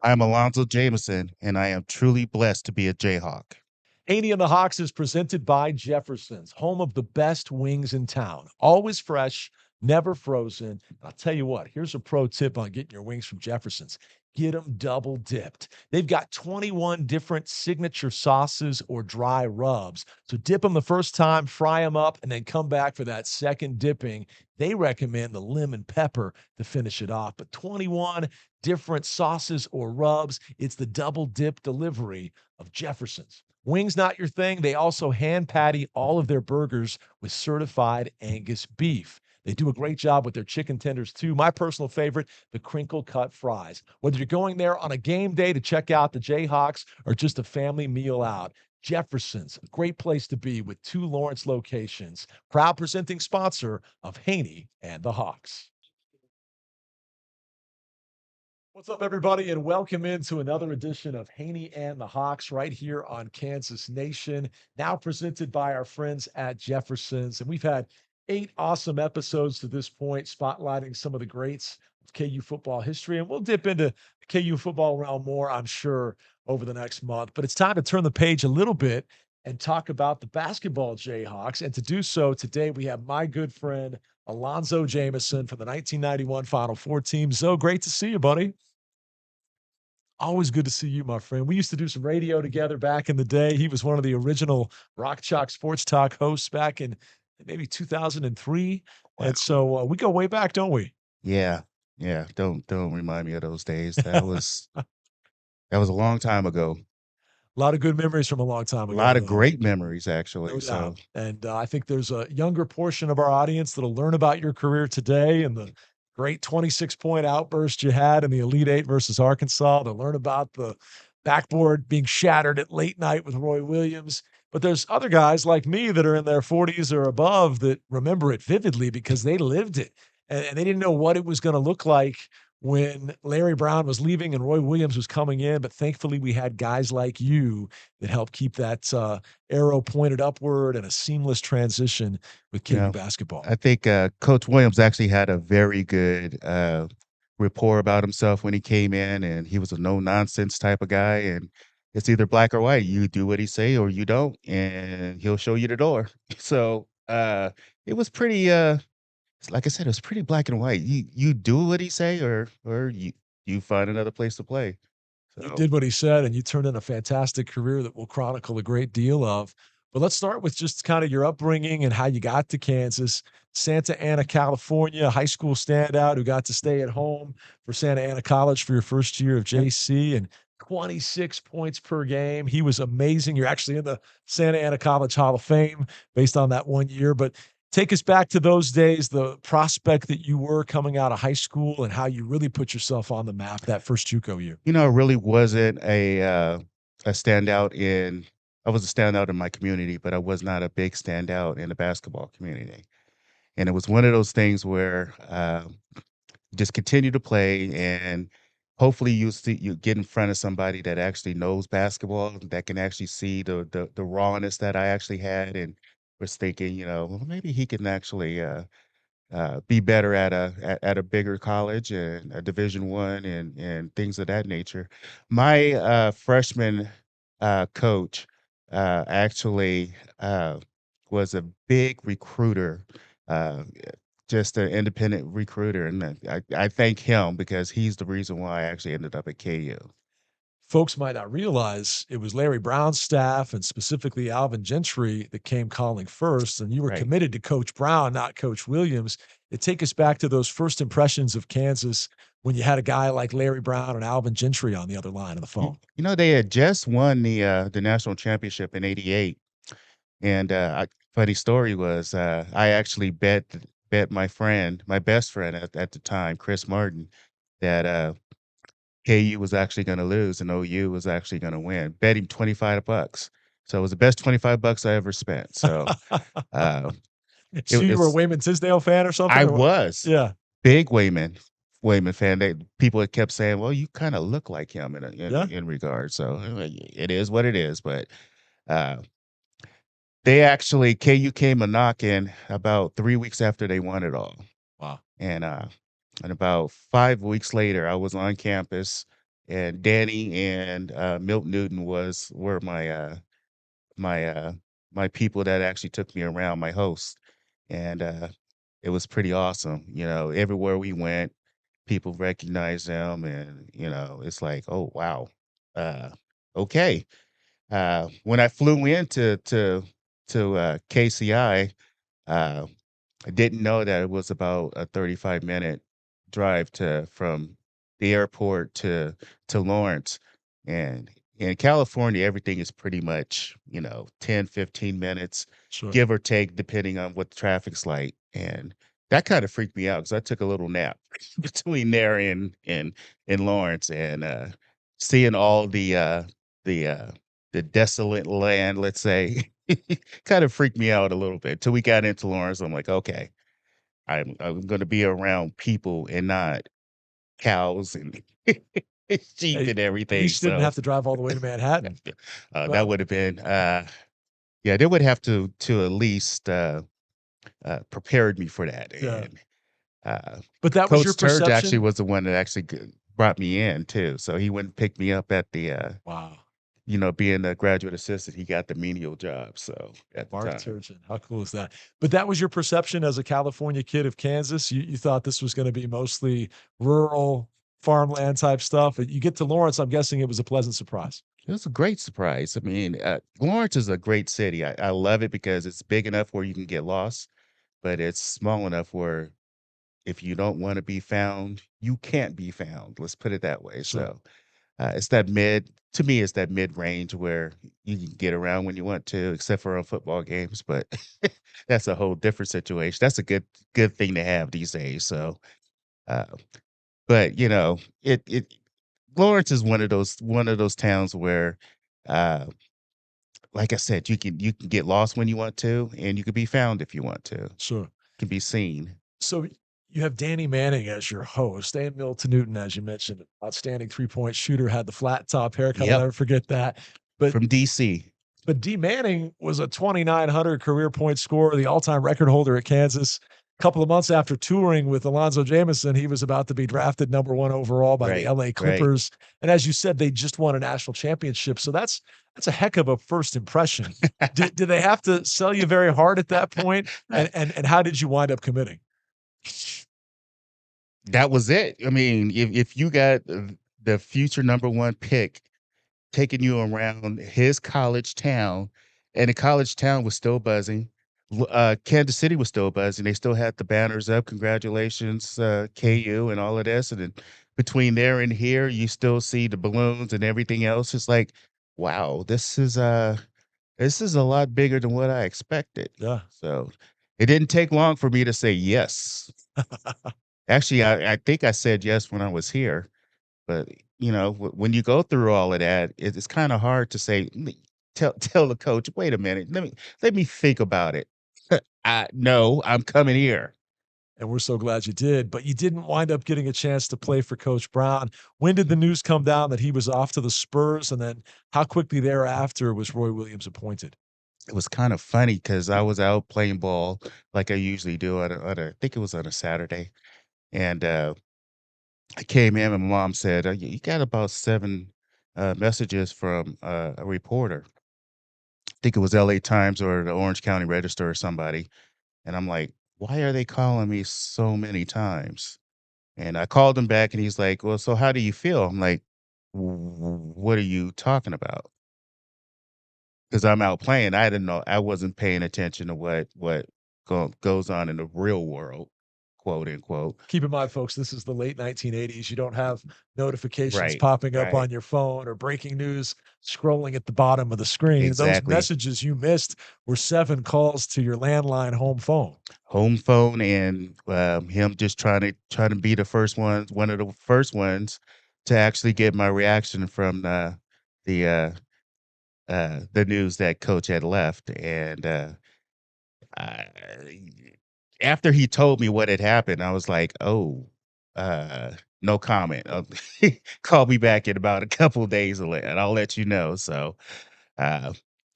I'm Alonzo Jamison, and I am truly blessed to be a Jayhawk. Hanni and the Hawks is presented by Jefferson's, home of the best wings in town. Always fresh, never frozen. And I'll tell you what, here's a pro tip on getting your wings from Jefferson's. Get them double dipped. They've got 21 different signature sauces or dry rubs. So dip them the first time, fry them up, and then come back for that second dipping. They recommend the lemon pepper to finish it off. But 21 different sauces or rubs. It's the double dip delivery of Jefferson's. Wings not your thing. They also hand patty all of their burgers with certified Angus beef. They do a great job with their chicken tenders too. My personal favorite, the crinkle cut fries. Whether you're going there on a game day to check out the Jayhawks or just a family meal out, Jefferson's, a great place to be with two Lawrence locations. Proud presenting sponsor of Haney and the Hawks. What's up, everybody, and welcome into another edition of Haney and the Hawks right here on Kansas Nation, now presented by our friends at Jefferson's. And we've had 8 awesome episodes to this point, spotlighting some of the greats of KU football history. And we'll dip into the KU football realm more, I'm sure, over the next month. But it's time to turn the page a little bit and talk about the basketball Jayhawks. And to do so, today we have my good friend, Alonzo Jamison from the 1991 Final Four team. Zo, great to see you, buddy. Always good to see you, my friend. We used to do some radio together back in the day. He was one of the original Rock Chalk Sports Talk hosts back in maybe 2003. Wow. And so we go way back, don't we? Yeah, yeah. Don't remind me of those days. That was a long time ago. A lot of good memories from a long time A ago, lot of though. great memories, actually. No So doubt. And I think there's a younger portion of our audience that'll learn about your career today and the great 26-point outburst you had in the Elite Eight versus Arkansas. They'll learn about the backboard being shattered at late night with Roy Williams. But there's other guys like me that are in their 40s or above that remember it vividly because they lived it. And they didn't know what it was going to look like when Larry Brown was leaving and Roy Williams was coming in. But thankfully, we had guys like you that helped keep that arrow pointed upward and a seamless transition with you KU know, basketball. I think Coach Williams actually had a very good rapport about himself when he came in, and he was a no nonsense type of guy. And it's either black or white. You do what he say or you don't, and he'll show you the door. So it was pretty. Like I said, it was pretty black and white. You do what he say, or you find another place to play. You So did what he said, and you turned in a fantastic career that we'll chronicle a great deal of. But let's start with just kind of your upbringing and how you got to Kansas. Santa Ana, California, high school standout who got to stay at home for Santa Ana College for your first year of yep. JC and 26 points per game. He was amazing. You're actually in the Santa Ana College Hall of Fame based on that 1 year. But take us back to those days, the prospect that you were coming out of high school and how you really put yourself on the map that first JUCO year. It really wasn't a standout in. I was a standout in my community, but I was not a big standout in the basketball community. And it was one of those things where just continue to play, and hopefully you get in front of somebody that actually knows basketball, that can actually see the rawness that I actually had, and was thinking, well, maybe he can actually be better at a bigger college and a Division I and things of that nature. My freshman coach actually was a big recruiter, uh, just an independent recruiter, and I thank him because he's the reason why I actually ended up at KU. Folks might not realize it was Larry Brown's staff and specifically Alvin Gentry that came calling first, and you were Right. committed to Coach Brown, not Coach Williams. It take us back to those first impressions of Kansas when you had a guy like Larry Brown and Alvin Gentry on the other line of the phone. They had just won the national championship in '88. And funny story was I actually bet my best friend at the time, Chris Martin, that KU was actually going to lose and OU was actually going to win. Bet him $25. So it was the best $25 I ever spent. So uh, So you were a it's Wayman Tisdale fan or something? I Or what? was Yeah. big Wayman fan. People had kept saying, "Well, you kind of look like him Yeah. in regard." So it is what it is. But uh, KU came a knocking about 3 weeks after they won it all. Wow. And about 5 weeks later, I was on campus and Danny and Milt Newton were my my people that actually took me around, my hosts, and it was pretty awesome. You know, everywhere we went, people recognized them, and you know, it's like, oh wow, uh, okay. When I flew into to KCI, uh, I didn't know that it was about a 35-minute drive to from the airport to Lawrence. And in California, everything is pretty much, you know, 10, 15 minutes, Sure. give or take, depending on what the traffic's like. And that kind of freaked me out because I took a little nap between there and Lawrence and seeing all the uh the desolate land, let's say, kind of freaked me out a little bit till we got into Lawrence. I'm like, okay, I'm going to be around people and not cows and sheep Hey, and at everything. least you didn't So have to drive all the way to Manhattan. that Well, would have been, yeah, they would have to at least prepared me for that. yeah. And uh, But that was Coach your Sturge actually perception? was the one that actually brought me in too. So he went and picked me up at the Wow. you know, being a graduate assistant, he got the menial job, so at the Mark time. Turgeon. How cool is that? But that was your perception as a California kid of Kansas? You thought this was gonna be mostly rural farmland type stuff? You get to Lawrence, I'm guessing it was a pleasant surprise. It was a great surprise. I mean, Lawrence is a great city. I love it because it's big enough where you can get lost, but it's small enough where if you don't wanna be found, you can't be found, let's put it that way. Sure. So, it's that mid to me, it's that mid-range where you can get around when you want to, except for on football games, but that's a whole different situation. That's a good thing to have these days, so, uh but, you know, it Lawrence is one of those towns where, uh, like I said, you can get lost when you want to, and you can be found if you want to. Sure. Can be seen. So you have Danny Manning as your host and Milton Newton, as you mentioned, outstanding 3-point shooter, had the flat top haircut. I'll Yep, never forget that. But from DC. D Manning was a 2,900 career point scorer, the all-time record holder at Kansas. A couple of months after touring with Alonzo Jamison, he was about to be drafted number 1 overall by the Right, LA right. Clippers. And as you said, they just won a national championship. So that's a heck of a first impression. Did they have to sell you very hard at that point? And how did you wind up committing? That was it. I mean, if you got the future number 1 pick taking you around his college town, and the college town was still buzzing. Kansas City was still buzzing. They still had the banners up, "Congratulations, KU," and all of this, and then between there and here, you still see the balloons and everything else. It's like, wow, this is a lot bigger than what I expected. Yeah. So, it didn't take long for me to say yes. Actually, I think I said yes when I was here. But, you know, when you go through all of that, it's kinda hard to say, tell the coach, "Wait a minute, let me think about it. No, I'm coming here." And we're so glad you did. But you didn't wind up getting a chance to play for Coach Brown. When did the news come down that he was off to the Spurs? And then how quickly thereafter was Roy Williams appointed? It was kind of funny because I was out playing ball like I usually do on a I think it was on a Saturday, and, I came in and my mom said, you got about 7, messages from, a reporter." I think it was LA Times or the Orange County Register or somebody, and I'm like, "Why are they calling me so many times?" And I called him back and he's like, "Well, so how do you feel?" I'm like, What are you talking about?" Because I'm out playing. I didn't know I wasn't paying attention to what goes on in the real world, quote unquote. Keep in mind, folks, this is the late 1980s. You don't have notifications Right, popping up right. on your phone or breaking news scrolling at the bottom of the screen. Those Exactly. messages you missed were 7 calls to your landline home phone. Home phone and him just trying to be the first ones, one of the first ones to actually get my reaction from the the news that coach had left. And I after he told me what had happened, I was like, "Oh, no comment. Call me back in about a couple days and I'll let you know." So, uh,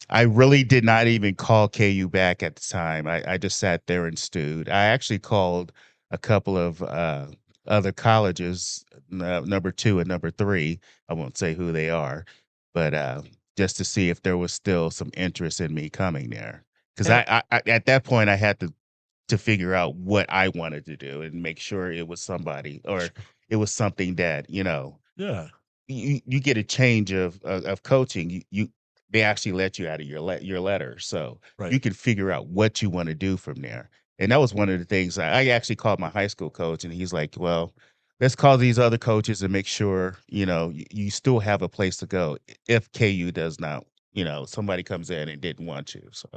I really did not even call KU back at the time. I just sat there and stewed. I actually called a couple of other colleges, number 2 and number 3. I won't say who they are, but, just to see if there was still some interest in me coming there. 'Cause And I at that point, I had to figure out what I wanted to do and make sure it was somebody or it was something that, yeah, you get a change of coaching. You they actually let you out of your letter, so right. you can figure out what you wanna do from there. And that was one of the things I actually called my high school coach, and he's like, "Well, let's call these other coaches and make sure, you still have a place to go if KU does not, somebody comes in and didn't want you." So,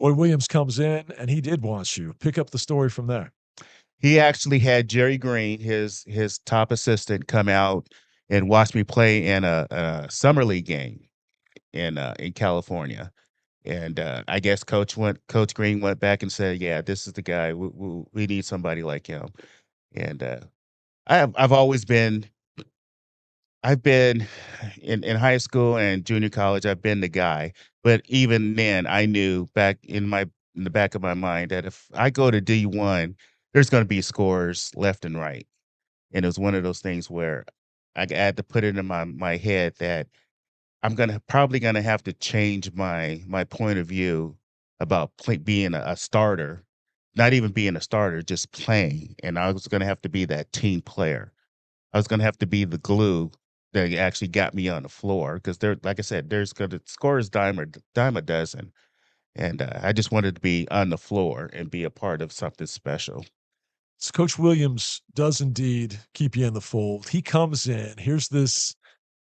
Roy Williams comes in, and he did want you. Pick up the story from there. he actually had Jerry Green, his top assistant, come out and watch me play in a summer league game in California. And, I guess Coach Green went back and said, "Yeah, this is the guy. We need somebody like him." And, I've always been I've been in high school and junior college, I've been the guy, but even then, I knew back in the back of my mind that if I go to D1, there's gonna be scores left and right. And it was one of those things where I had to put it in my head that probably gonna have to change my point of view about being a starter, not even being a starter, just playing, and I was gonna have to be that team player. I was gonna have to be the glue that actually got me on the floor because there, like I said, there's gonna score is dime a dozen, and I just wanted to be on the floor and be a part of something special. So Coach Williams does indeed keep you in the fold. He comes in. Here's this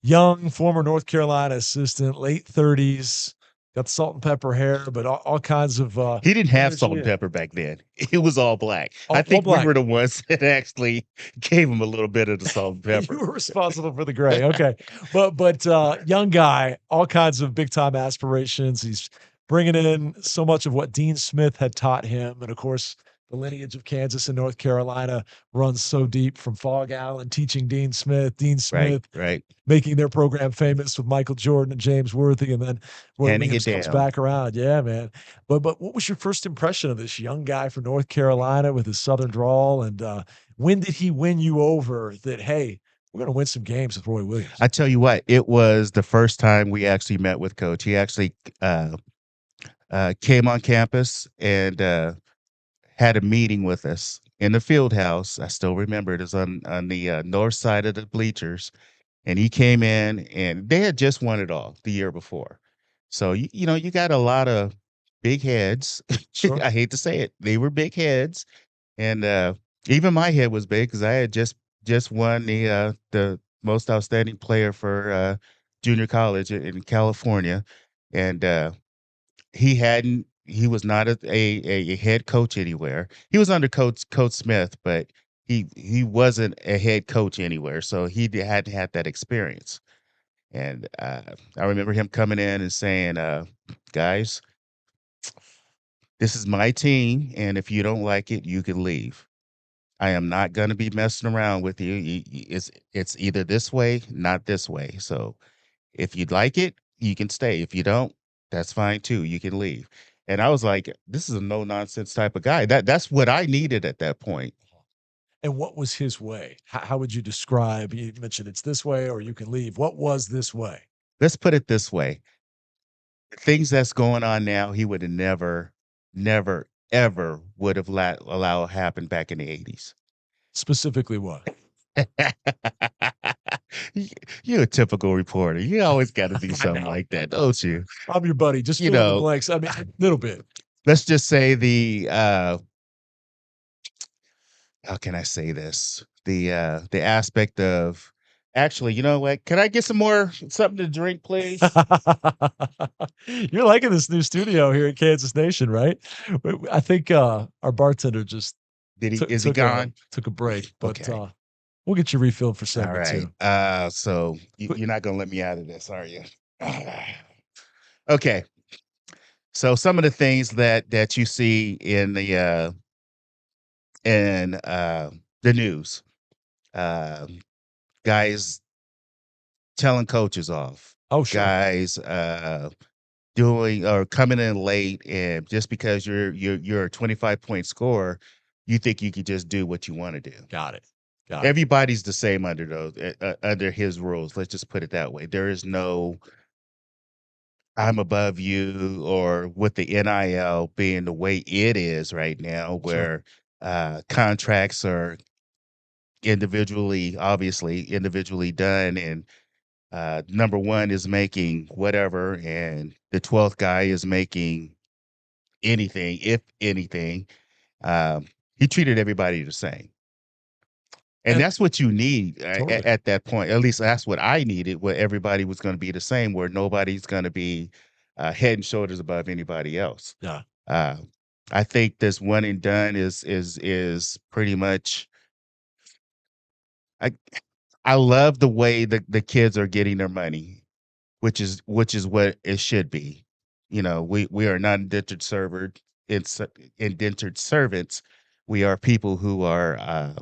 young former North Carolina assistant, late 30s, got salt and pepper hair, but all kinds of He didn't have salt energy. and pepper back then. It was all black. I All think we black. were the ones that actually gave him a little bit of the salt and You pepper. were responsible for the gray. Okay. But young guy, all kinds of big time aspirations. He's bringing in so much of what Dean Smith had taught him. And of course, the lineage of Kansas and North Carolina runs so deep from Fog Allen teaching Dean Right, Smith right. making their program famous with Michael Jordan and James Worthy, and then Roy Handing it Williams comes down. back around. Yeah, man. But what was your first impression of this young guy from North Carolina with his Southern drawl? And when did he win you over that, hey, we're going to win some games with Roy Williams? I tell you what, it was the first time we actually met with coach. He actually came on campus and had a meeting with us in the field house. I still remember it was on the north side of the bleachers. And he came in and they had just won it all the year before. So you got a lot of big heads. Sure. I hate to say it. They were big heads. And even my head was big because I had just won the most outstanding player for junior college in California. And he was not a head coach anywhere. He was under Coach Smith, but he wasn't a head coach anywhere, so hadn't had that experience. And I remember him coming in and saying, "Guys, this is my team, and if you don't like it, you can leave. I am not going to be messing around with you. It's either this way, not this way. So if you'd like it, you can stay. If you don't, that's fine too. You can leave." And I was like, this is a no nonsense type of guy. That's what I needed at that point. And what was his way? How would you describe? You mentioned it's this way, or you can leave. What was this way Let's put it this way. The things that's going on now, he would have never, ever would have allow happen back in the 80s. specifically? What? Y You're a typical reporter. You always gotta do something like that, don't you? I'm your buddy. Just You fill in the know, blanks. I mean, a little bit. let's just say how can I say this? The aspect of actually, you know what? Can I get some more something to drink, please? You're liking this new studio here at Kansas Nation, right? I think our bartender just Is he gone? took a break, but Okay. we'll get you refilled for All segment right. two. So But you're not gonna let me out of this, are you? Okay. So some of the things that you see in the news, um, guys telling coaches off, oh, sure. guys doing or coming in late, and just because you're a 25-point scorer, you think you could just do what you want to do. Got it. Got it. Everybody's the same under those under his rules. Let's just put it that way. There is no I'm above you, or with the NIL being the way it is right now, Sure. where contracts are obviously individually done, and number one is making whatever, and the 12th guy is making anything, if anything. Um, he treated everybody the same. And And that's what you need totally. at that point. At least that's what I needed, where everybody was going to be the same, where nobody's going to be head and shoulders above anybody else. Yeah. Uh, I think this one and done is pretty much. I I love the way the kids are getting their money, which is what it should be. We are not indentured servants. We are people who are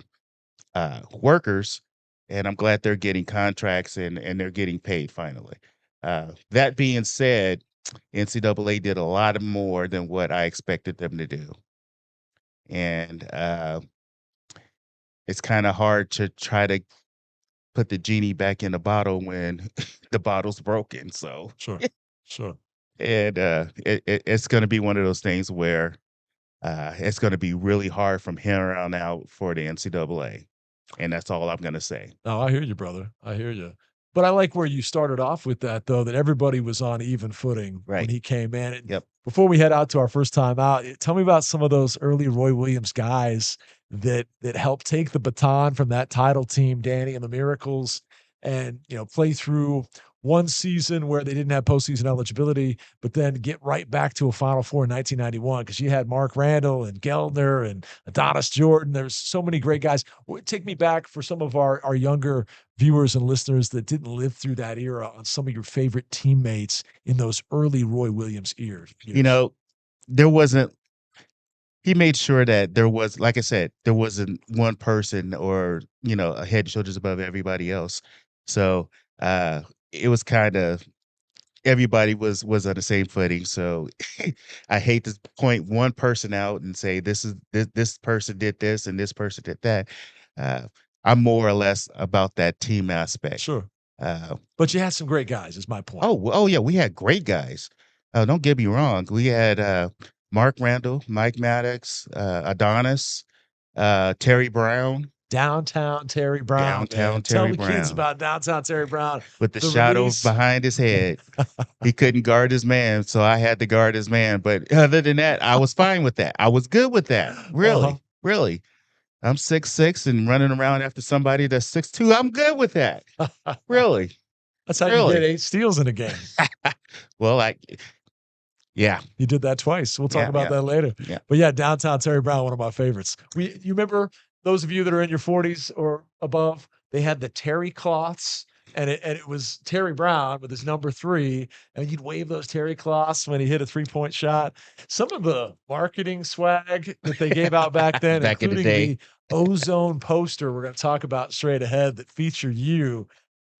workers, and I'm glad they're getting contracts and they're getting paid finally. That being said, NCAA did a lot more than what I expected them to do, and it's kind of hard to try to put the genie back in the bottle when the bottle's broken. So, Sure. Sure. and it's going to be one of those things where it's going to be really hard from here on out for the NCAA, and that's all I'm going to say. No, I hear you, brother. I hear you. But I like where you started off with that, though, that everybody was on even footing when Right. he came in. And Yep. before we head out to our first time out, tell me about some of those early Roy Williams guys that helped take the baton from that title team, Danny and the Miracles, and play through one season where they didn't have postseason eligibility, but then get right back to a Final Four in 1991 because you had Mark Randall and Geldner and Adonis Jordan. There's so many great guys. Take me back for some of our younger viewers and listeners that didn't live through that era on some of your favorite teammates in those early Roy Williams years. There wasn't. He made sure that there was, like I said, there wasn't one person or a head and shoulders above everybody else. So uh, it was kind of everybody was on the same footing. So I hate to point one person out and say this person did this and this person did that. Uh, I'm more or less about that team aspect. Sure. Uh, But you had some great guys, is my point. oh yeah, we had great guys. Don't get me wrong. We had Mark Randall, Mike Maddox, Adonis, Terry Brown, Downtown Terry Brown, downtown man. Tell Terry the kids Brown, about downtown Terry Brown. with the The shadow release. behind his head. He couldn't guard his man, so I had to guard his man. But other than that, I was fine with that. I was good with that. Uh-huh. Really, really. I'm 6'6" and running around after somebody that's 6'2". I'm good with that. Really, That's how you get really. 8 steals in a game. Well, yeah, You did that twice. We'll talk yeah, about yeah, that later. yeah. But yeah, downtown Terry Brown, one of my favorites. You remember those of you that are in your 40s or above, they had the Terry cloths, and it was Terry Brown with his number 3, and you'd wave those Terry cloths when he hit a 3-point shot. Some of the marketing swag that they gave out back then, Back in the including day. the ozone poster we're going to talk about straight ahead that featured you.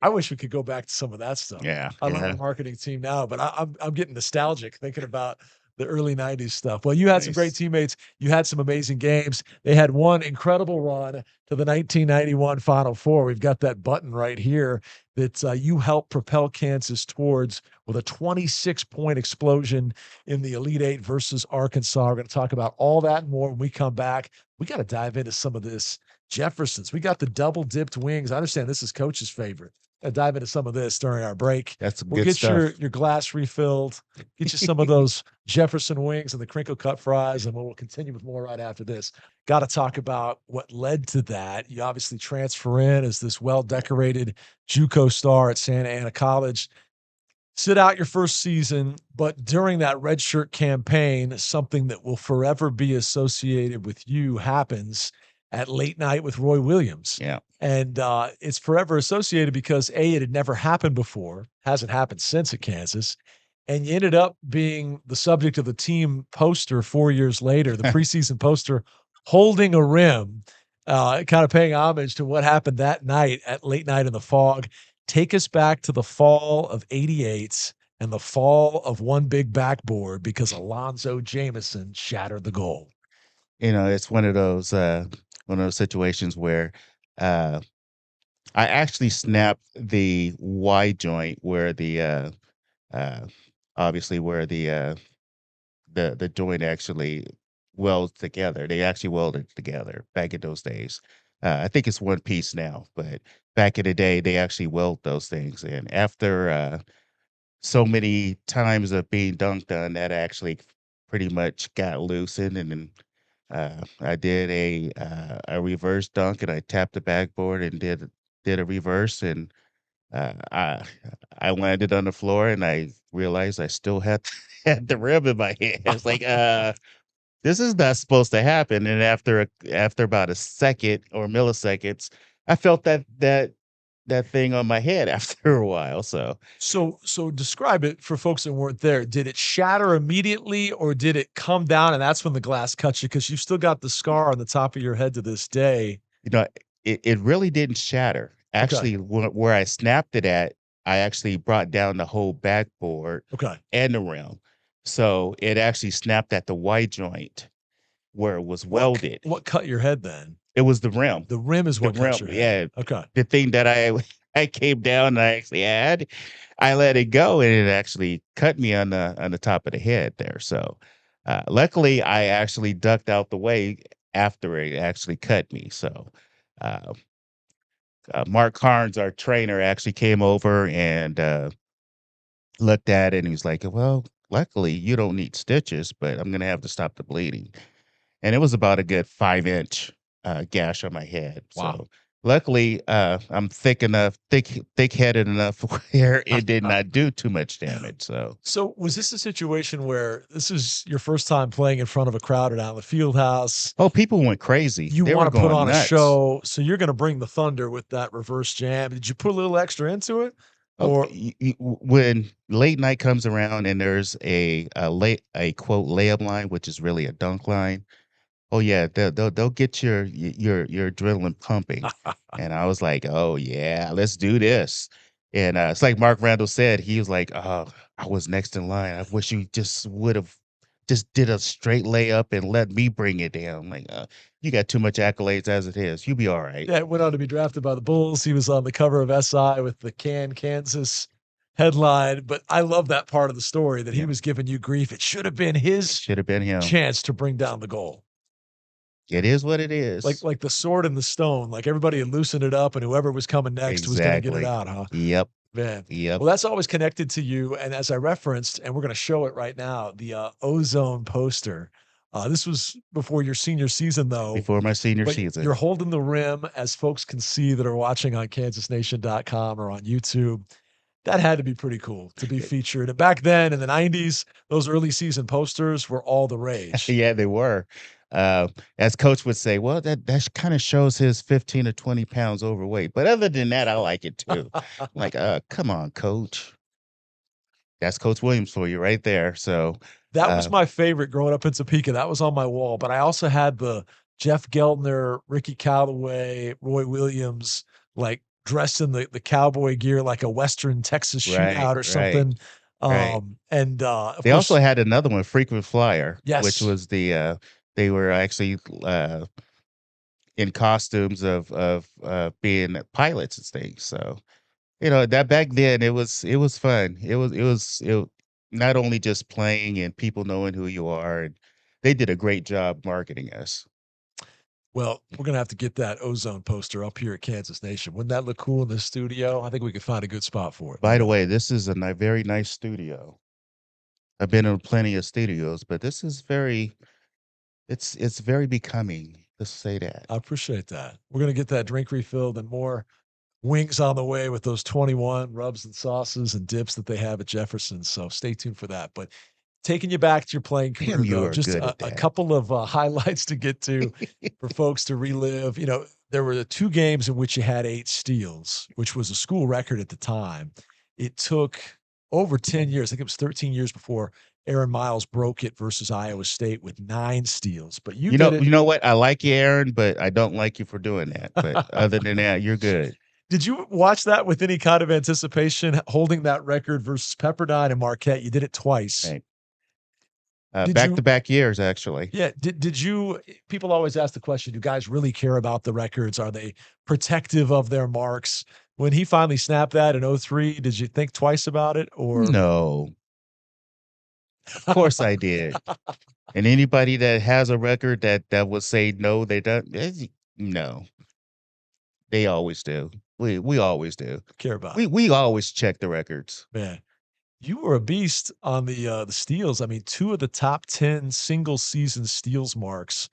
I wish we could go back to some of that stuff. Yeah, I love yeah. the marketing team now, but I'm getting nostalgic thinking about the early 90s stuff. Well, you had some great Nice. teammates. You had some amazing games. They had one incredible run to the 1991 Final Four. We've got that button right here that you helped propel Kansas towards with a 26-point explosion in the Elite Eight versus Arkansas. We're going to talk about all that and more when we come back. We got to dive into some of this Jefferson's. We got the double dipped wings. I understand this is Coach's favorite. Dive into some of this during our break. That's some We'll good get stuff. your glass refilled, get you some of those Jefferson wings and the crinkle cut fries, and we'll continue with more right after this. Got to talk about what led to that. You obviously transfer in as this well-decorated JUCO star at Santa Ana College. Sit out your first season, but during that redshirt campaign, something that will forever be associated with you happens at Late Night with Roy Williams. Yeah. And it's forever associated because A, it had never happened before, hasn't happened since at Kansas. And you ended up being the subject of the team poster 4 years later, the preseason poster, holding a rim, kind of paying homage to what happened that night at Late Night in the Fog. Take us back to the fall of '88 and the fall of one big backboard because Alonzo Jamison shattered the goal. it's one of those situations where uh, I actually snapped the Y joint where uh, obviously where the joint actually welds together. They actually welded together back in those days. I think it's one piece now, but back in the day, they actually weld those things. And after so many times of being dunked on, that actually pretty much got loosened. And then I did a reverse dunk, and I tapped the backboard and did a reverse, and I landed on the floor, and I realized I still had had the rim in my hand. It's like, this is not supposed to happen. And after about a second or milliseconds, I felt that thing on my head after a while. So So describe it for folks that weren't there. Did it shatter immediately or did it come down and that's when the glass cut you? Because you've still got the scar on the top of your head to this day. you know, it really didn't shatter. Okay. Actually, where I snapped it at, I actually brought down the whole backboard Okay. and the rim. So it actually snapped at the Y joint where it was welded. What cut your head then? It was the rim. The rim is The what cut rim, your head. yeah. Okay. The thing that I came down and I actually had, I let it go and it actually cut me on the top of the head there. So luckily I actually ducked out the way after it actually cut me. So uh, Mark Carnes, our trainer, actually came over and looked at it and he was like, "Well, luckily you don't need stitches, but I'm gonna have to stop the bleeding." And it was about a good 5-inch gash on my head. Wow. So luckily, I'm thick-headed enough where it did not do too much damage. So, So was this a situation where this is your first time playing in front of a crowd at Allen Fieldhouse? oh, people went crazy. You They were want to put going on a nuts. show, so you're going to bring the thunder with that reverse jam. Did you put a little extra into it? Oh, Or when late night comes around and there's a quote layup line, which is really a dunk line. Oh yeah, they'll get your adrenaline pumping. And I was like, "Oh yeah, let's do this." And it's like Mark Randall said, he was like, "Oh, I was next in line. I wish you just would have just did a straight layup and let me bring it down." I'm like, you got too much accolades as it is. You'll be all right. yeah, went on to be drafted by the Bulls. He was on the cover of SI with the Kansas headline. But I love that part of the story that he Yeah, was giving you grief. It should have been it his should have been him. chance to bring down the goal. It is what it Like is. like the sword and the stone. Like everybody had loosened it up, and whoever was coming next was going to get it Exactly. out, huh? Yep. Man. Yep. Well, that's always connected to you. And as I referenced, and we're going to show it right now, the ozone poster. This was before your senior season, though. Before my senior But you're season. holding the rim, as folks can see that are watching on kansasnation.com or on YouTube. That had to be pretty cool to be featured. And back then in the 90s, those early season posters were all the rage. Yeah, they were. Uh, as coach would say, well, that kind of shows his 15 to 20 pounds overweight. But other than that, I like it too. Like, come on, coach. That's Coach Williams for you right there. So, That was uh, my favorite growing up in Topeka. That was on my wall. But I also had the Jeff Geltner, Ricky Calloway, Roy Williams, like dressed in the cowboy gear, like a Western Texas right, shootout or right, something. right. And of They also course, had another one, Frequent Flyer, which yes. was they were actually in costumes of being pilots and things. So, that back then it was fun. It not only just playing and people knowing who you are, and they did a great job marketing us. Well, we're gonna have to get that ozone poster up here at Kansas Nation. Wouldn't that look cool in the studio? I think we could find a good spot for it. No By the doubt. way, this is a very nice studio. I've been in plenty of studios, but this is it's very becoming. Let's say that. I appreciate that. We're gonna get that drink refilled and more wings on the way with those 21 rubs and sauces and dips that they have at Jefferson. So stay tuned for that. But taking you back to your playing Damn, career, you though, are just good a, at a that. couple of highlights to get to for folks to relive. There were the two games in which you had 8 steals, which was a school record at the time. It took over 10 years. I think it was 13 years before Aaron Miles broke it versus Iowa State with 9 steals. But you You did know, it. you know what? I like you, Aaron, but I don't like you for doing that. But other than that, you're good. Did you watch that with any kind of anticipation, holding that record versus Pepperdine and Marquette? You did it twice. Right. Did Back you to back years, actually. Yeah, did you people always ask the question, do guys really care about the records? Are they protective of their marks? When he finally snapped that in '03, did you think twice about it or No, of course I did. And anybody that has a record that would say no, they don't. No, they always do. We always do. care about it? We always check the records. Man, you were a beast on the steals. I mean, 2 of the top 10 single season steals marks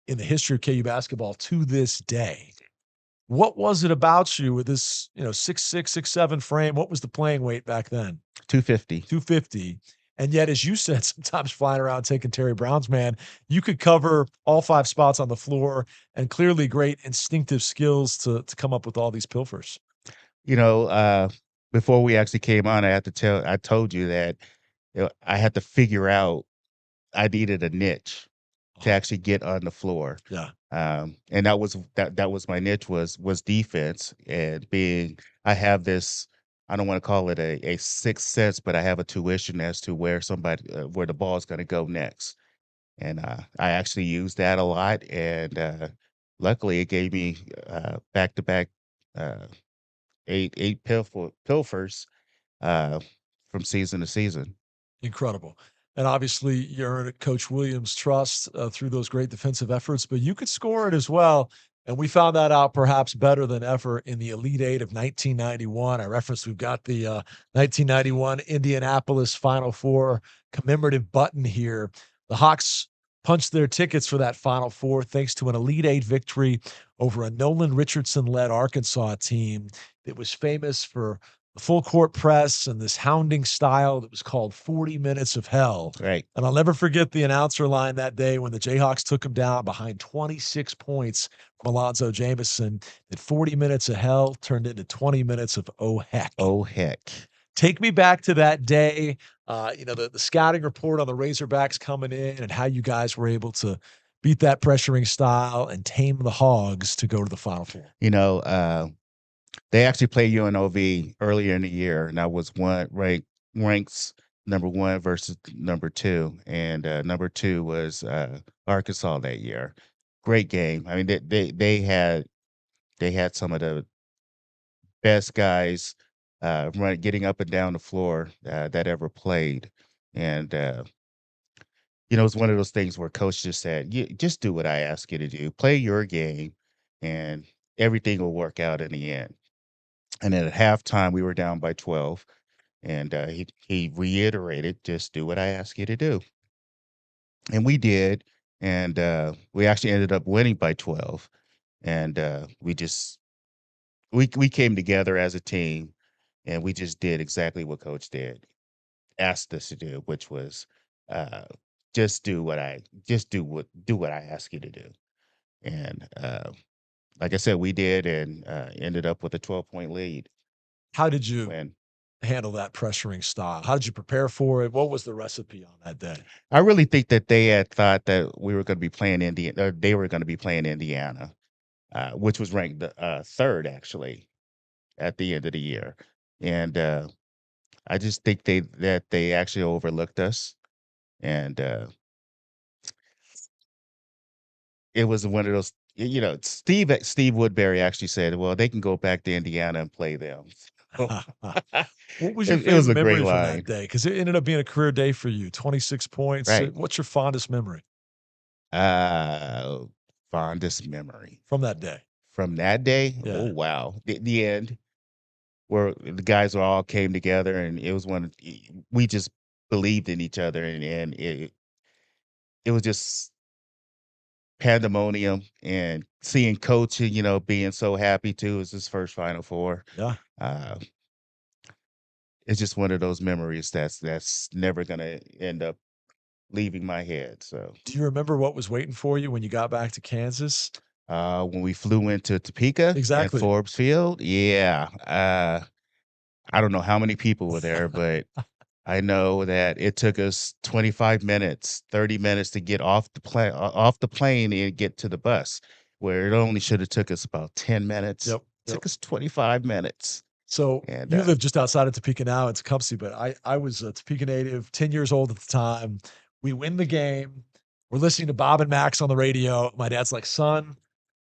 in the history of KU basketball to this day. What was it about you with this, 6'6", 6'7" frame? What was the playing weight back then? 250. 250. And yet, as you said, sometimes flying around taking Terry Brown's man, you could cover all 5 spots on the floor and clearly great instinctive skills to come up with all these pilfers. You know, before we actually came on, I told you that I had to figure out I needed a niche to Oh, actually get on the floor. yeah, And that was my niche was defense and being I have this I don't want to call it a sixth sense, but I have a tuition as to where the ball is going to go next. And I actually use that a lot. And luckily, it gave me back to back eight pilfers uh, from season to season. incredible. And obviously, you earned Coach Williams' trust through those great defensive efforts, but you could score it as well. And we found that out perhaps better than ever in the Elite Eight of 1991. I referenced we've got the 1991 Indianapolis Final Four commemorative button here. The Hawks punched their tickets for that Final Four thanks to an Elite Eight victory over a Nolan Richardson led Arkansas team that was famous for the full court press and this hounding style that was called 40 Minutes of Hell. Right. And I'll never forget the announcer line that day when the Jayhawks took him down behind 26 points from Alonzo Jamison. That 40 minutes of hell turned into 20 minutes of oh heck. Oh heck. Take me back to that day. The scouting report on the Razorbacks coming in and how you guys were able to beat that pressuring style and tame the Hogs to go to the Final Four. You know, they actually played UNLV earlier in the year, and I was ranks number 1 versus number 2, and number 2 was Arkansas that year. Great game. I mean, they had some of the best guys getting up and down the floor that ever played, and it's one of those things where coach just said, "You just do what I ask you to do, play your game, and everything will work out in the end." And then at halftime, we were down by 12, and he reiterated, "Just do what I ask you to do," and we did, and we actually ended up winning by 12, and we came together as a team, and we just did exactly what coach did asked us to do, which was uh, do what I ask you to do, and like I said, we did, and ended up with a 12-point lead How did you win. handle that pressuring style? How did you prepare for it? What was the recipe on that day? I really think that they had thought that we were going to be playing Indiana. They were going to be playing Indiana, which was ranked third actually at the end of the year, and I just think they actually overlooked us, and it was one of those. Steve Woodbury actually said, "Well, they can go back to Indiana and play them." So, What was your it was favorite a great memory from that line, day? Because it ended up being a career day for you. 26 points. right? What's your fondest memory Uh, Fondest memory from that day? from that day. Oh Yeah. wow, the end where the guys all came together, and it was we just believed in each other, and it was just pandemonium, and seeing coach, being so happy too. It's his first Final Four. Yeah. Uh, it's just one of those memories that's never gonna end up leaving my head. So Do you remember what was waiting for you when you got back to Kansas? when we flew into Topeka and Exactly. Forbes Field, yeah, I don't know how many people were there, but I know that it took us 25 minutes, 30 minutes to get off the plane and get to the bus, where it only should have took us about 10 minutes. Yep. Yep. Took us 25 minutes. So And you live just outside of Topeka now in Tecumseh, but I was a Topeka native, 10 years old at the time. We win the game. We're listening to Bob and Max on the radio. My dad's like, son,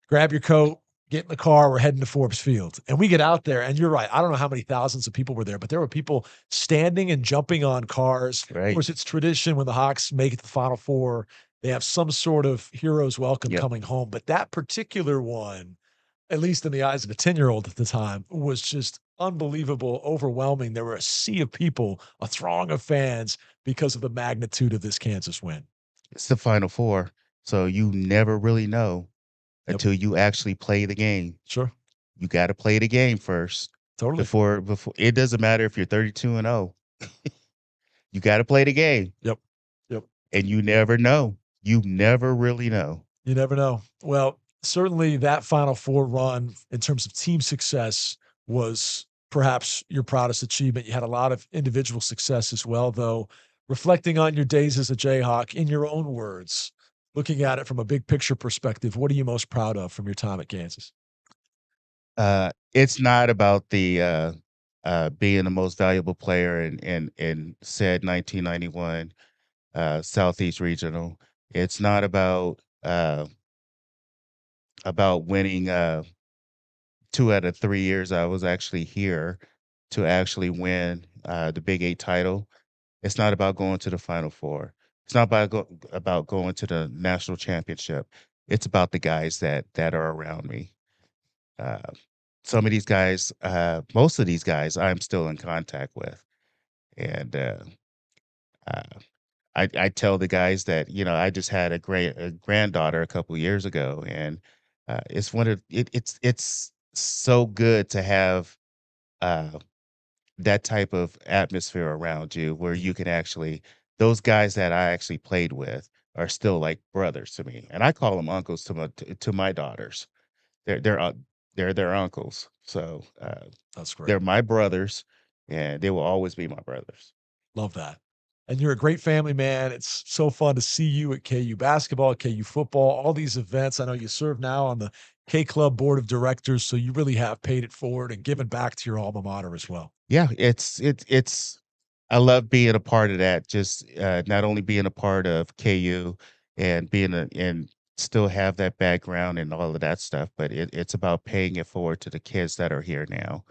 grab your coat, get in the car. We're heading to Forbes Field. And we get out there, and you're right. I don't know how many thousands of people were there, but there were people standing and jumping on cars. Of Right. course, it's tradition when the Hawks make it to the Final Four, they have some sort of hero's welcome Yep. coming home. But that particular one, at least in the eyes of a 10-year-old at the time, was just unbelievable, overwhelming. There were a sea of people, a throng of fans because of the magnitude of this Kansas win. It's the Final Four, so you never really know Yep. until you actually play the game. Sure. You gotta play the game first Totally. before it doesn't matter if you're 32 and 0. You gotta play the game, Yep. Yep. and you never know. You never really know. You never know. Well, certainly that Final Four run in terms of team success was perhaps your proudest achievement. You had a lot of individual success as well, though. Reflecting on your days as a Jayhawk, in your own words, looking at it from a big picture perspective, what are you most proud of from your time at Kansas? It's not about the, being the most valuable player in said 1991, Southeast Regional. It's not about winning, 2 out of 3 years I was actually here to actually win, the Big 8 title. It's not about going to the Final Four. It's not about going to the national championship. It's about the guys that are around me. Uh, some of these guys, most of these guys, I'm still in contact with, and uh, I tell the guys that I just had a granddaughter a couple years ago, and it's so good to have uh, that type of atmosphere around you where you can actually those guys that I actually played with are still like brothers to me, and I call them uncles to my daughters. They're their uncles, so That's great. they're my brothers, and they will always be my brothers. Love that. And you're a great family man. It's so fun to see you at KU basketball, KU football, all these events. I know you serve now on the K Club board of directors, so you really have paid it forward and given back to your alma mater as well. Yeah, it's I love being a part of that. Just not only being a part of KU and being and still have that background and all of that stuff, but it's about paying it forward to the kids that are here now,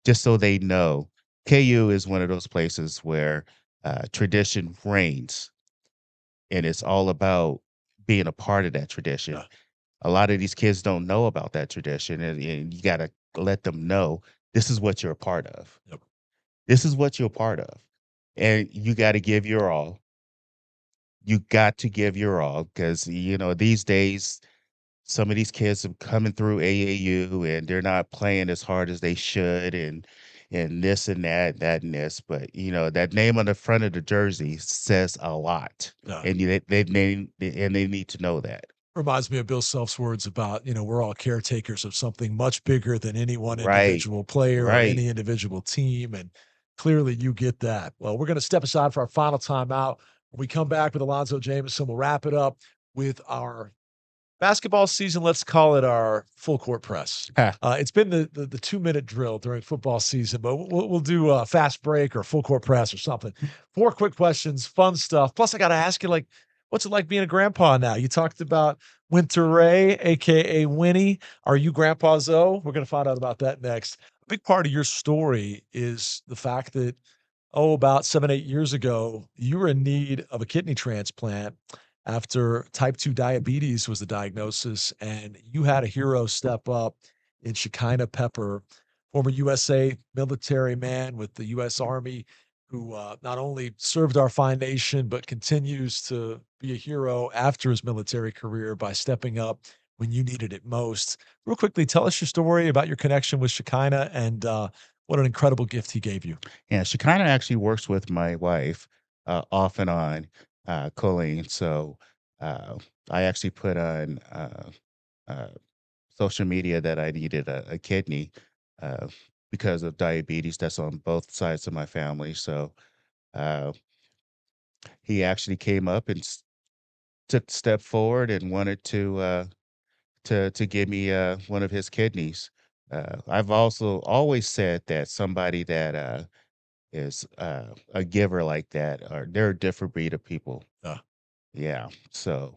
just so they know KU is one of those places where tradition reigns, and it's all about being a part of that tradition. Yeah. A lot of these kids don't know about that tradition, and you got to let them know this is what you're a part of. Yep. This is what you're a part of, and you gotta give your all. You got to give your all because, these days, some of these kids are coming through AAU, and they're not playing as hard as they should, and this and that and this, but, that name on the front of the jersey says a lot, Yeah. and they need to know that. Reminds me of Bill Self's words about, we're all caretakers of something much bigger than any one Right, individual player or right. any individual team. And clearly you get that. Well, we're going to step aside for our final timeout. When we come back with Alonzo Jamison, we'll wrap it up with our basketball season. Let's call it our full court press. It's been the 2-minute drill during football season, but we'll do a fast break or full court press or something. 4 quick questions, fun stuff. Plus, I got to ask you, like, what's it like being a grandpa now? You talked about Winter Ray, aka Winnie. Are you Grandpa Zoe? We're going to find out about that next. A big part of your story is the fact that about 7, 8 years ago, you were in need of a kidney transplant after type 2 diabetes was the diagnosis, and you had a hero step up in Shekinah Pepper, former USA military man with the US Army, who not only served our fine nation, but continues to be a hero after his military career by stepping up when you needed it most. Real quickly, tell us your story about your connection with Shekinah and what an incredible gift he gave you. Yeah, she kinda actually works with my wife, off and on, Colleen, so, uh, I actually put on, uh, social media that I needed a kidney, uh, because of diabetes that's on both sides of my family, so, uh, he actually came up and took a step forward and wanted to give me, one of his kidneys. I've also always said that somebody that, is a giver like that, or they're a different breed of people. Yeah. So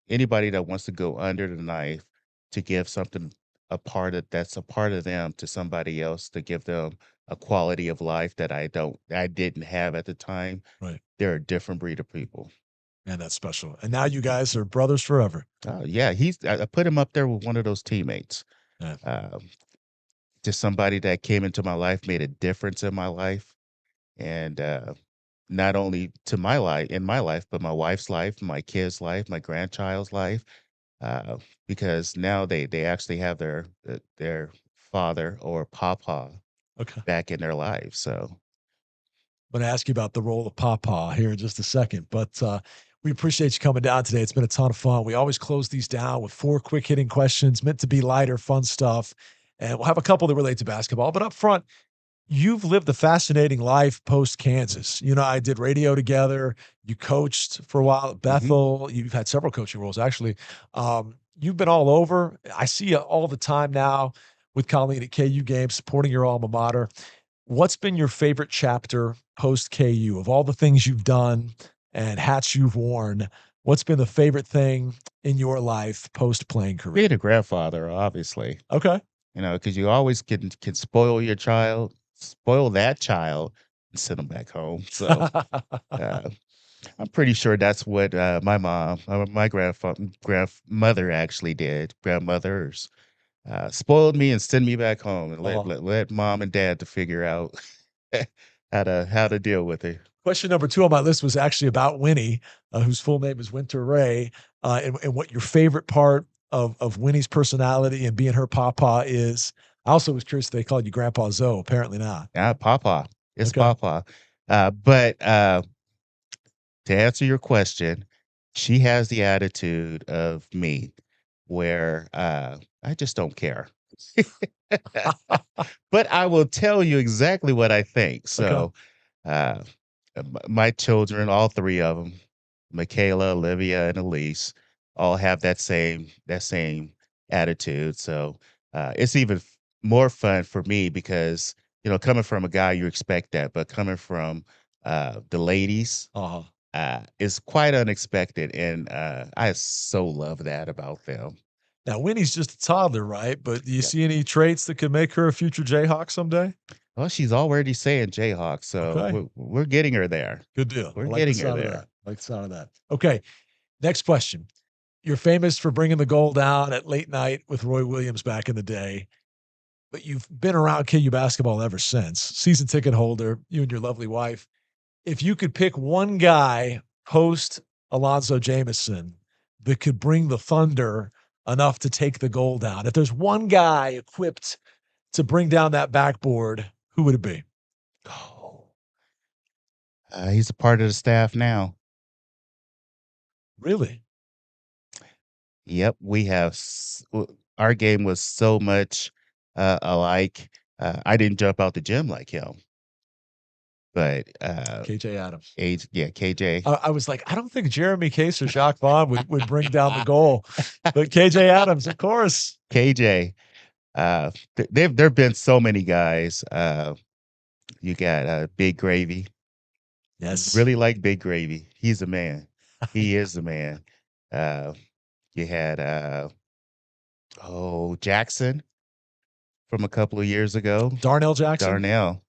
anybody that wants to go under the knife to give something that's a part of them to somebody else to give them a quality of life that I didn't have at the time, Right. they're a different breed of people. And that's special. And now you guys are brothers forever. Yeah, I put him up there with one of those teammates. Yeah. Um, just somebody that came into my life, made a difference in my life, and not only to my life in my life, but my wife's life, my kids' life, my grandchild's life. Uh, because now they actually have their father or papa Okay. back in their lives. So I'm going to ask you about the role of Papa here in just a second, but we appreciate you coming down today. It's been a ton of fun. We always close these down with 4 quick hitting questions meant to be lighter, fun stuff. And we'll have a couple that relate to basketball. But up front, you've lived a fascinating life post Kansas. You know, I did radio together. You coached for a while at mhm. Bethel. You've had several coaching roles, actually. You've been all over. I see you all the time now with Colleen at KU games, supporting your alma mater. What's been your favorite chapter post KU of all the things you've done and hats you've worn? What's been the favorite thing in your life post playing career? Being a grandfather, obviously, Okay. because you always can spoil your child, spoil that child, and send them back home. So uh, I'm pretty sure that's what my grandmother actually did. Grandmothers spoiled me and send me back home and let Uh-huh. let mom and dad to figure out how to deal with it. Question number 2 on my list was actually about Winnie, whose full name is Winter Ray, and what your favorite part of Winnie's personality and being her papa is. I also was curious if they called you Grandpa Zoe. Apparently not. Papa, it's Okay. Papa. But to answer your question, she has the attitude of me, where I just don't care. But I will tell you exactly what I think. Okay. So, uh, my children, all three of them, Michaela, Olivia, and Elise, all have that same attitude. So it's even more fun for me because coming from a guy, you expect that, but coming from the ladies Uh-huh. is quite unexpected, and I so love that about them. Now, Winnie's just a toddler, right? But do you Yep. see any traits that could make her a future Jayhawk someday? Well, she's already saying Jayhawk, so Okay. we're getting her there. Good deal. We're I like the getting her sound of there. that. I like the sound of that. Okay. Next question. You're famous for bringing the goal down at late night with Roy Williams back in the day, but you've been around KU basketball ever since. Season ticket holder, you and your lovely wife. If you could pick one guy post Alonzo Jamison that could bring the thunder enough to take the goal down, if there's one guy equipped to bring down that backboard, who would it be? Oh, he's a part of the staff now. Really? Yep, our game was so much alike. I didn't jump out the gym like him, but KJ Adams. KJ. I was like, I don't think Jeremy Case or Jacques Vaughn would bring down the goal, but KJ Adams, of course. KJ. There've been so many guys. You got Big Gravy. Yes. Really like Big Gravy. He's a man. He is a man. Uh, you had Jackson from a couple of years ago. Darnell Jackson. Darnell.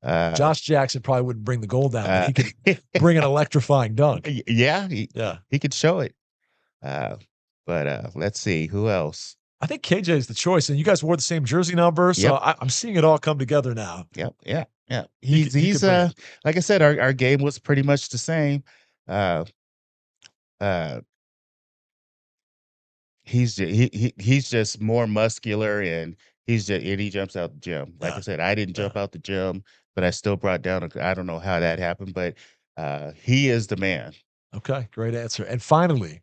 Uh, Josh Jackson probably wouldn't bring the goal down, but uh, he could bring an electrifying dunk. yeah, Yeah. he could show it. Uh, but let's see who else. I think KJ is the choice, and you guys wore the same jersey number, so Yep, I'm seeing it all come together now. yep, yeah, yeah. He could bring it. Like I said, our game was pretty much the same. Uh, uh, he's just more muscular, and he jumps out the gym. Like I Yeah, said, I didn't yeah. jump out the gym, but I still brought down I don't know how that happened, but he is the man. Okay, great answer. And finally,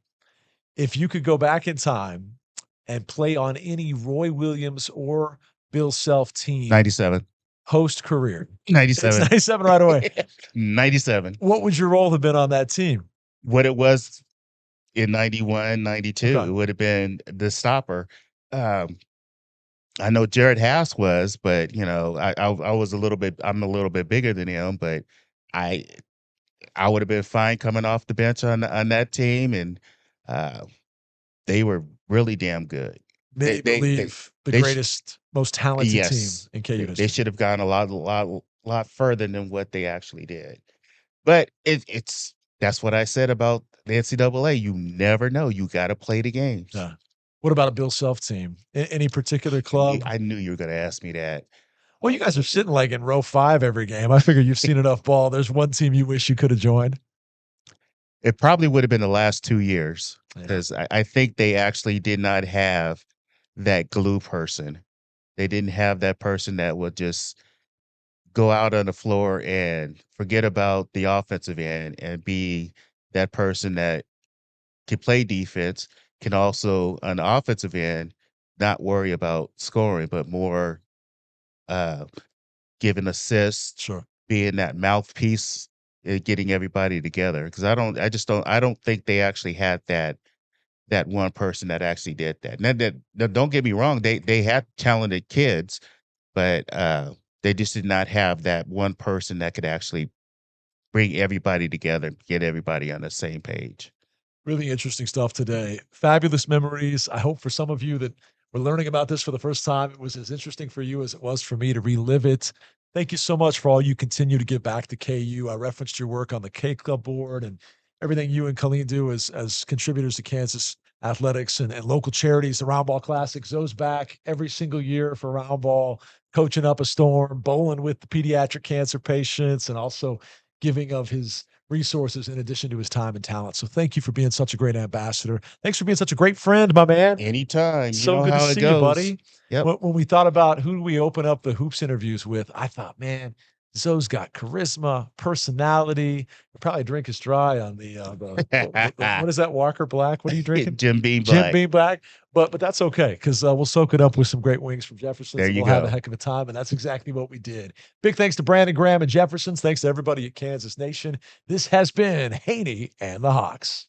if you could go back in time and play on any Roy Williams or Bill Self team 97. post career, it's 97. 97 right away. 97. What would your role have been on that team? What it was in 91, 92, Okay. it would have been the stopper. Um, I know Jared House was, but I'm a little bit bigger than him, but I I would have been fine coming off the bench on that team, and uh, they were really damn good. They Many they they believe the they sh greatest, most talented team yes, in KU they history. should have gone a lot further than what they actually did. But it's that's what I said about the NCAA. You never know. You got to play the games. Yeah. What about a Bill Self team? Any particular club? I knew you were going to ask me that. Well, you guys are sitting like in row 5 every game. I figure you've seen enough ball. There's one team you wish you could have joined. It probably would have been the last 2 years Yeah. because I think they actually did not have that glue person. They didn't have that person that would just go out on the floor and forget about the offensive end and be that person that can play defense, can also on the offensive end not worry about scoring, but more uh, giving assists, Sure. being that mouthpiece, getting everybody together. Because I don't think they actually had that one person that actually did that. Now, now, don't get me wrong, they had talented kids, but they just did not have that one person that could actually bring everybody together, get everybody on the same page. Really interesting stuff today. Fabulous memories. I hope for some of you that were learning about this for the first time, it was as interesting for you as it was for me to relive it. Thank you so much for all you continue to give back to KU. I referenced your work on the K Club board and everything you and Colleen do as contributors to Kansas athletics and local charities. The Round Ball Classic, Zoe's back every single year for Round Ball, coaching up a storm, bowling with the pediatric cancer patients, and also giving of his resources in addition to his time and talent. So thank you for being such a great ambassador. Thanks for being such a great friend, my man. Anytime, you So know good to how it see you, goes. buddy. Yep. When we thought about who do we open up the hoops interviews with, I thought, man, Zoe's got charisma, personality. He'll probably drink us dry on what is that, Walker Black? What are you drinking? Jim Beam Jim Black. Beam Black. But that's okay because we'll soak it up with some great wings from There Jefferson's and you we'll have a go. heck of a time. And that's exactly what we did. Big thanks to Brandon Graham and Jefferson's. Thanks to everybody at Kansas Nation. This has been Haney and the Hawks.